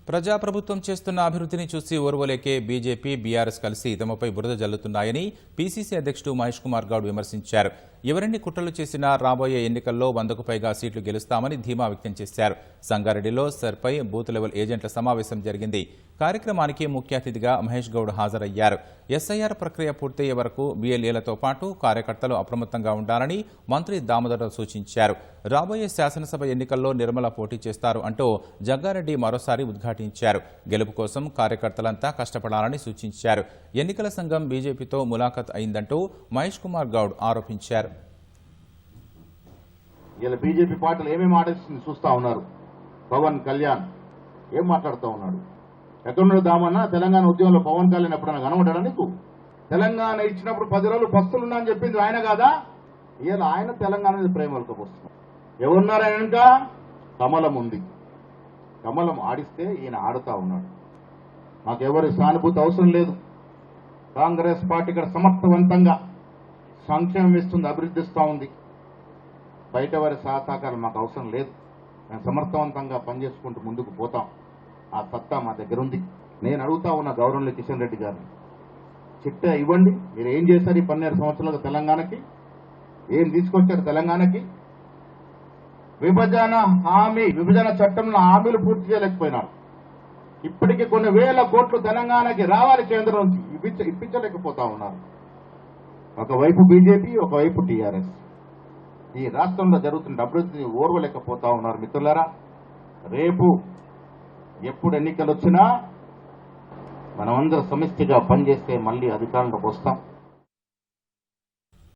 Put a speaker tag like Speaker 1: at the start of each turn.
Speaker 1: ప్రజాప్రభుత్వం చేస్తున్న అభివృద్ధిని చూసి ఓర్వలేకే బీజేపీ, బీఆర్ఎస్ కలిసి తమపై బురద జల్లుతున్నాయని పీసీసీ అధ్యక్షుడు మహేష్ కుమార్ గౌడ్ విమర్శించారు. ఎవరెన్ని కుట్రలు చేసినా రాబోయే ఎన్నికల్లో 100కు పైగా సీట్లు గెలుస్తామని ధీమా వ్యక్తం చేశారు. సంగారెడ్డిలో సర్పై బూత్ లెవెల్ ఏజెంట్ల సమావేశం జరిగింది. కార్యక్రమానికి ముఖ్య అతిథిగా మహేష్ గౌడ్ హాజరయ్యారు. ఎస్ఐఆర్ ప్రక్రియ పూర్తయ్యే వరకు బీఎల్ఏలతో పాటు కార్యకర్తలు అప్రమత్తంగా ఉండాలని మంత్రి దామోదరరావు సూచించారు. రాబోయే శాసనసభ ఎన్నికల్లో నిర్మల పోటీ చేస్తారు అంటూ జగ్గారెడ్డి మరోసారి ఉద్ఘాటించారు. గెలుపు కోసం కార్యకర్తలంతా కష్టపడాలని సూచించారు. ఎన్నికల సంఘం బీజేపీతో ములాఖత్ అయిందంటూ మహేష్ కుమార్ గౌడ్ ఆరోపించారు.
Speaker 2: ఇలా బీజేపీ పార్టీలు ఏమేమి ఆలోచించి చూస్తా ఉన్నారు. పవన్ కళ్యాణ్ ఏం మాట్లాడుతూ ఉన్నాడు? ఎక్కడున్నాడు దామన్నా? తెలంగాణ ఉద్యమంలో పవన్ కళ్యాణ్ ఎప్పుడన్నా కనబడ్డా నీకు? తెలంగాణ ఇచ్చినప్పుడు 10 రోజులు పస్తులున్నా అని చెప్పింది ఆయన కాదా? ఇలా ఆయన తెలంగాణ మీద ప్రేమలకు వస్తున్నారు. ఎవరున్నారు ఆయన? ఇంకా కమలం ఉంది. కమలం ఆడిస్తే ఈయన ఆడుతా ఉన్నాడు. మాకెవరి సానుభూతి అవసరం లేదు. కాంగ్రెస్ పార్టీ ఇక్కడ సమర్థవంతంగా సంక్షేమం ఇస్తుంది, అభివృద్ధిస్తూ ఉంది. బయట వారి సహకారం మాకు అవసరం లేదు. మేము సమర్థవంతంగా పనిచేసుకుంటూ ముందుకు పోతాం. ఆ సత్తా మా దగ్గర ఉంది. నేను అడుగుతా ఉన్న గౌరవనీయ కిషన్ రెడ్డి గారిని, చిట్టా ఇవ్వండి. మీరు ఏం చేశారు ఈ 12 సంవత్సరాలుగా తెలంగాణకి? ఏం తీసుకొచ్చారు తెలంగాణకి? విభజన చట్టంలో హామీలు పూర్తి చేయలేకపోయినారు. ఇప్పటికీ కొన్ని వేల కోట్లు తెలంగాణకి రావాలి కేంద్రం నుంచి, ఇప్పించలేకపోతా ఉన్నారు. ఒకవైపు బీజేపీ, ఒకవైపు టీఆర్ఎస్. ఈ రాష్ట్రంలో జరుగుతున్న అభివృద్ధిని ఓర్వలేకపోతా ఉన్నారు. మిత్రులారా, రేపు ఎప్పుడు ఎన్నికలు వచ్చినా మనమందరం సమిష్టిగా పనిచేస్తే మళ్లీ అధికారంలోకి వస్తాం.